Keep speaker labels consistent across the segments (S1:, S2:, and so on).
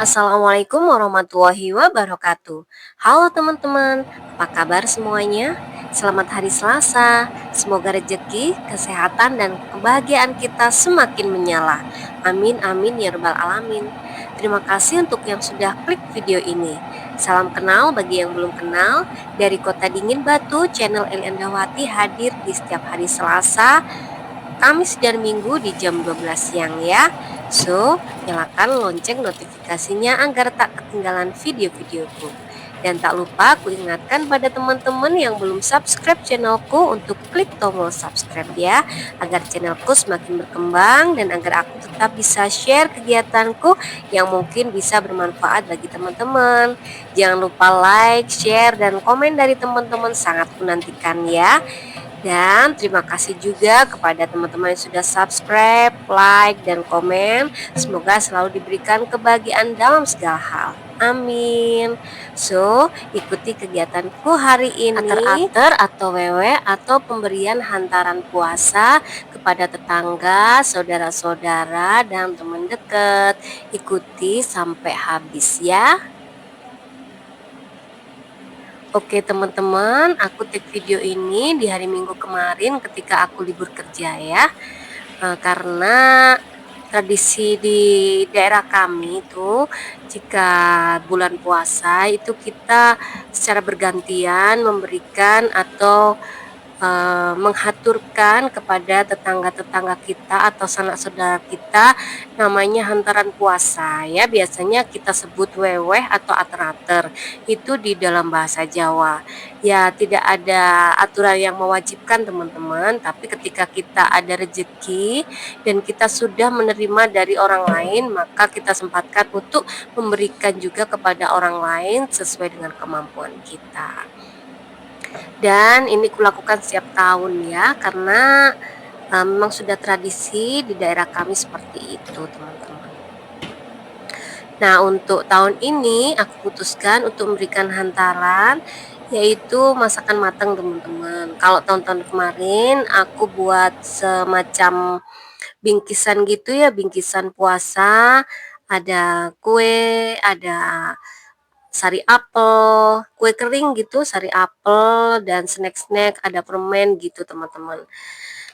S1: Assalamualaikum warahmatullahi wabarakatuh. Halo teman-teman, apa kabar semuanya? Selamat hari Selasa. Semoga rezeki, kesehatan, dan kebahagiaan kita semakin menyala. Amin amin ya rabbal alamin. Terima kasih untuk yang sudah klik video ini. Salam kenal bagi yang belum kenal. Dari Kota Dingin Batu, channel Eliandawati hadir di setiap hari Selasa, Kamis dan Minggu di jam 12 siang ya. So, nyalakan lonceng notifikasinya agar tak ketinggalan video-videoku. Dan tak lupa aku ingatkan pada teman-teman yang belum subscribe channelku untuk klik tombol subscribe ya, agar channelku semakin berkembang dan agar aku tetap bisa share kegiatanku yang mungkin bisa bermanfaat bagi teman-teman. Jangan lupa like, share, dan komen dari teman-teman, sangat menantikan ya. Dan terima kasih juga kepada teman-teman yang sudah subscribe, like, dan komen. Semoga selalu diberikan kebahagiaan dalam segala hal. Amin. So, ikuti kegiatanku hari ini. Ater-ater atau wewe atau pemberian hantaran puasa kepada tetangga, saudara-saudara, dan teman dekat. Ikuti sampai habis ya. Oke teman-teman, aku take video ini di hari Minggu kemarin ketika aku libur kerja ya. Karena tradisi di daerah kami itu jika bulan puasa itu kita secara bergantian memberikan atau menghaturkan kepada tetangga-tetangga kita atau sanak saudara kita, namanya hantaran puasa ya, biasanya kita sebut weweh atau ater-ater, itu di dalam bahasa Jawa ya. Tidak ada aturan yang mewajibkan teman-teman, tapi ketika kita ada rezeki dan kita sudah menerima dari orang lain, maka kita sempatkan untuk memberikan juga kepada orang lain sesuai dengan kemampuan kita. Dan ini kulakukan setiap tahun ya, karena memang sudah tradisi di daerah kami seperti itu teman-teman. Nah, untuk tahun ini aku putuskan untuk memberikan hantaran, yaitu masakan matang teman-teman. Kalau tahun-tahun kemarin aku buat semacam bingkisan gitu ya, bingkisan puasa, ada kue, ada sari apel, kue kering gitu, sari apel, dan snack-snack, ada permen gitu teman-teman.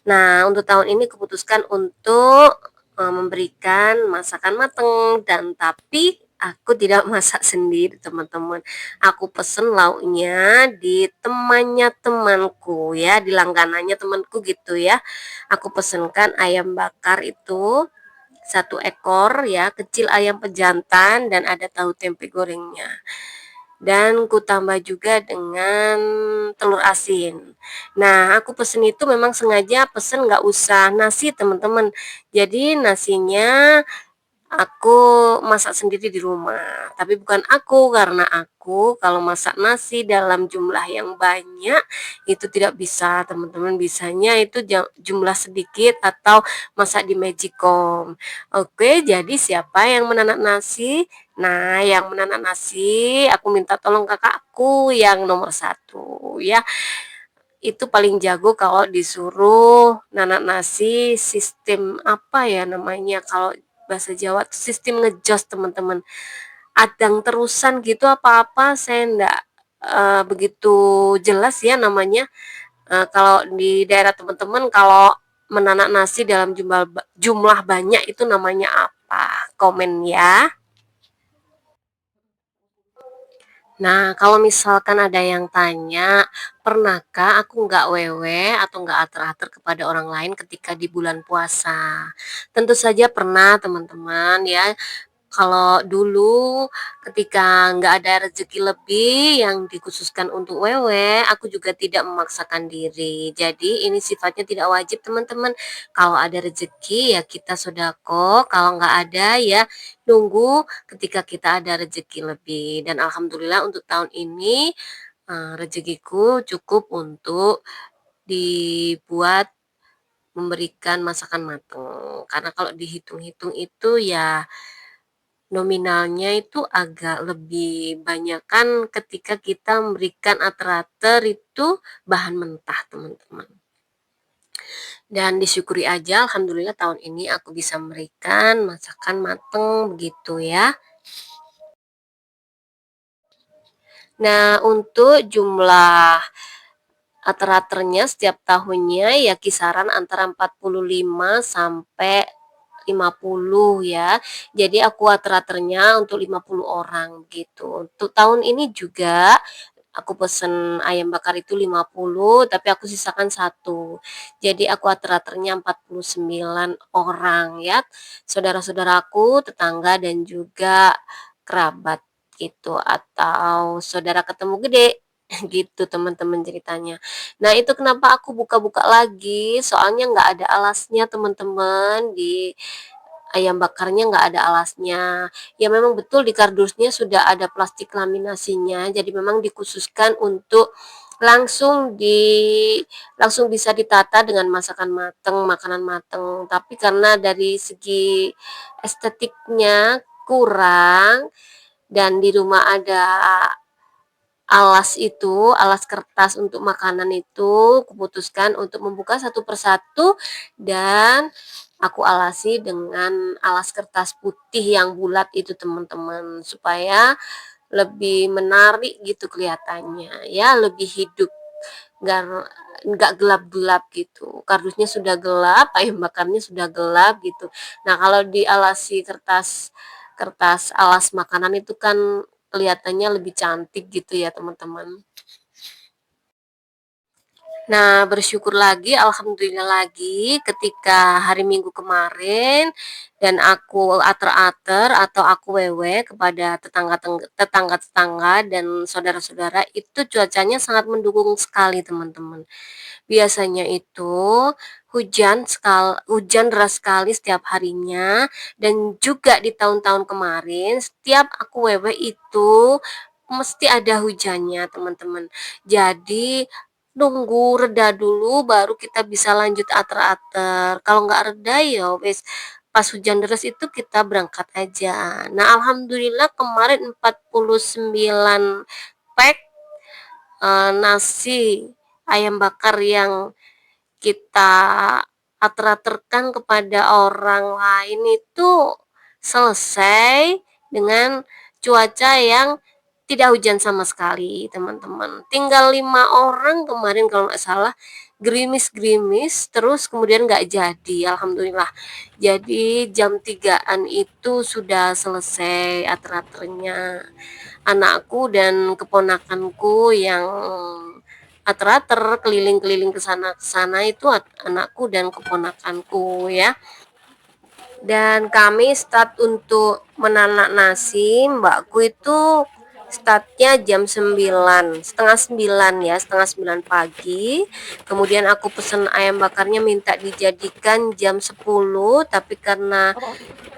S1: Nah, untuk tahun ini kuputuskan untuk memberikan masakan mateng, dan tapi aku tidak masak sendiri teman-teman. Aku pesen lauknya di temannya temanku ya, di langganannya temanku gitu ya. Aku pesenkan ayam bakar itu 1 ekor ya, kecil ayam pejantan, dan ada tahu tempe gorengnya. Dan ku tambah juga dengan telur asin. Nah, aku pesen itu memang sengaja pesen nggak usah nasi teman-teman. Jadi nasinya aku masak sendiri di rumah, tapi bukan aku, karena aku kalau masak nasi dalam jumlah yang banyak itu tidak bisa teman-teman, bisanya itu jumlah sedikit atau masak di magicom. Oke, jadi siapa yang menanak nasi? Nah, yang menanak nasi aku minta tolong kakakku yang nomor 1 ya. Itu paling jago kalau disuruh nanak nasi, sistem apa ya namanya kalau bahasa Jawa, sistem ngejos teman-teman. Adang terusan gitu apa-apa, saya enggak begitu jelas ya namanya. Kalau di daerah teman-teman kalau menanak nasi dalam jumlah banyak itu namanya apa? Komen ya. Nah, kalau misalkan ada yang tanya, pernahkah aku nggak wewe atau nggak ater-ater kepada orang lain ketika di bulan puasa? Tentu saja pernah teman-teman ya. Kalau dulu ketika nggak ada rezeki lebih yang dikhususkan untuk wewe, aku juga tidak memaksakan diri. Jadi ini sifatnya tidak wajib teman-teman. Kalau ada rezeki ya kita sodako, kalau nggak ada ya nunggu ketika kita ada rezeki lebih. Dan alhamdulillah untuk tahun ini rezekiku cukup untuk dibuat memberikan masakan matang. Karena kalau dihitung-hitung itu ya nominalnya itu agak lebih banyak kan ketika kita memberikan ater-ater itu bahan mentah teman-teman. Dan disyukuri aja alhamdulillah tahun ini aku bisa memberikan masakan mateng begitu ya. Nah, untuk jumlah ater-aternya setiap tahunnya ya kisaran antara 45 sampai 50 ya. Jadi aku ater-aternya untuk 50 orang gitu. Untuk tahun ini juga aku pesen ayam bakar itu 50, tapi aku sisakan satu. Jadi aku ater-aternya 49 orang ya. Saudara-saudaraku, tetangga dan juga kerabat gitu atau saudara ketemu gede gitu teman-teman ceritanya. Nah itu kenapa aku buka-buka lagi, soalnya nggak ada alasnya teman-teman, di ayam bakarnya nggak ada alasnya. Ya memang betul di kardusnya sudah ada plastik laminasinya, jadi memang dikhususkan untuk langsung langsung bisa ditata dengan masakan mateng, makanan mateng. Tapi karena dari segi estetiknya kurang dan di rumah ada alas kertas untuk makanan itu, kuputuskan untuk membuka satu persatu dan aku alasi dengan alas kertas putih yang bulat itu teman-teman, supaya lebih menarik gitu kelihatannya ya, lebih hidup, nggak gelap-gelap gitu. Kardusnya sudah gelap, ayam bakarnya sudah gelap gitu. Nah kalau dialasi kertas kertas alas makanan itu kan kelihatannya lebih cantik gitu ya teman-teman. Nah, bersyukur lagi, alhamdulillah lagi ketika hari Minggu kemarin dan aku ater-ater atau aku wewe kepada tetangga-tetangga dan saudara-saudara itu cuacanya sangat mendukung sekali, teman-teman. Biasanya itu hujan deras sekali setiap harinya dan juga di tahun-tahun kemarin setiap aku wewe itu mesti ada hujannya, teman-teman. Jadi nunggu reda dulu baru kita bisa lanjut ater-ater. Kalau nggak reda ya wes pas hujan deras itu kita berangkat aja. Nah, alhamdulillah kemarin 49 pack nasi ayam bakar yang kita ater-aterkan kepada orang lain itu selesai dengan cuaca yang tidak hujan sama sekali, teman-teman. Tinggal 5 orang kemarin kalau nggak salah gerimis-gerimis, terus kemudian nggak jadi, alhamdulillah. Jadi jam 3-an itu sudah selesai ater-aternya. Anakku dan keponakanku yang ater-ater keliling-keliling ke sana itu anakku dan keponakanku ya. Dan kami start untuk menanak nasi, mbakku itu startnya jam 9, setengah 9 ya, setengah 9 pagi. Kemudian aku pesen ayam bakarnya minta dijadikan jam 10, tapi karena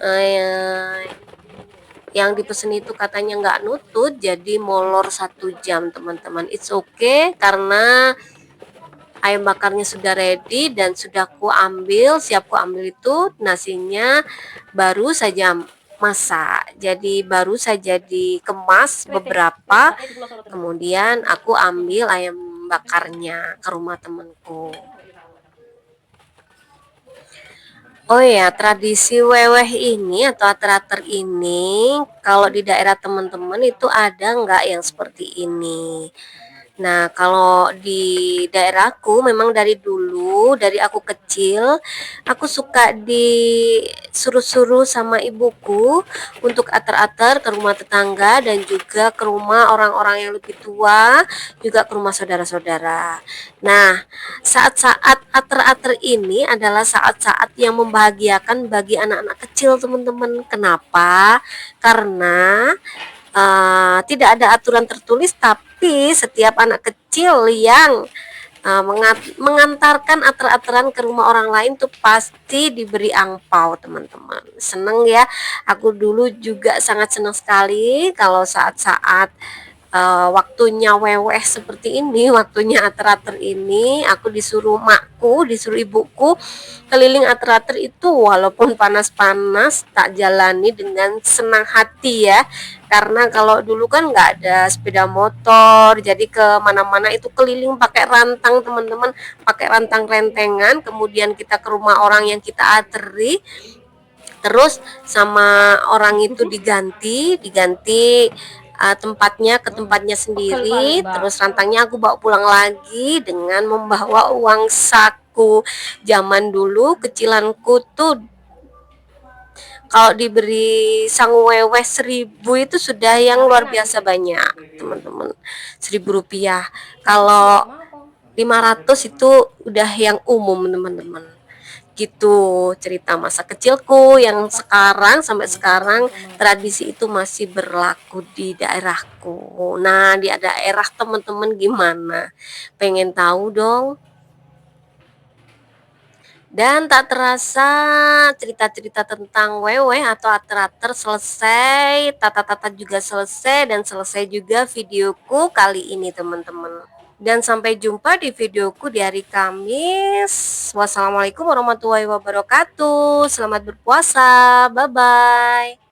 S1: eh, yang dipesen itu katanya nggak nutut, jadi molor 1 jam teman-teman. It's okay karena ayam bakarnya sudah ready dan sudah siap ku ambil itu nasinya baru saja masak. Jadi baru saja dikemas beberapa, kemudian aku ambil ayam bakarnya ke rumah temanku. Oh ya, tradisi weweh ini atau ater-ater ini, kalau di daerah teman-teman itu ada nggak yang seperti ini? Nah, kalau di daerahku memang dari dulu, dari aku kecil, aku suka disuruh-suruh sama ibuku untuk ater-ater ke rumah tetangga dan juga ke rumah orang-orang yang lebih tua, juga ke rumah saudara-saudara. Nah, saat-saat ater-ater ini adalah saat-saat yang membahagiakan bagi anak-anak kecil, teman-teman. Kenapa? Karena tidak ada aturan tertulis, tapi setiap anak kecil yang mengantarkan ater-ateran ke rumah orang lain tuh pasti diberi angpau, teman-teman. Seneng ya, aku dulu juga sangat senang sekali kalau saat-saat waktunya weweh seperti ini, waktunya ater-ater ini, aku disuruh makku, disuruh ibuku keliling ater-ater itu, walaupun panas-panas tak jalani dengan senang hati ya, karena kalau dulu kan nggak ada sepeda motor, jadi ke mana-mana itu keliling pakai rantang, teman-teman, pakai rantang rentengan, kemudian kita ke rumah orang yang kita ateri, terus sama orang itu diganti tempatnya ke tempatnya sendiri, terus rantangnya aku bawa pulang lagi dengan membawa uang saku. Zaman dulu kecilanku tuh kalau diberi sang wewe 1.000 itu sudah yang luar biasa banyak, teman-teman. 1.000 rupiah. Kalau 500 itu udah yang umum, teman-teman. Gitu cerita masa kecilku yang sekarang sampai sekarang tradisi itu masih berlaku di daerahku. Nah, di daerah teman-teman gimana? Pengen tahu dong? Dan tak terasa cerita-cerita tentang wewe atau ater-ater selesai, tata-tata juga selesai, dan selesai juga videoku kali ini, teman-teman. Dan sampai jumpa di videoku di hari Kamis. Wassalamualaikum warahmatullahi wabarakatuh. Selamat berpuasa. Bye-bye.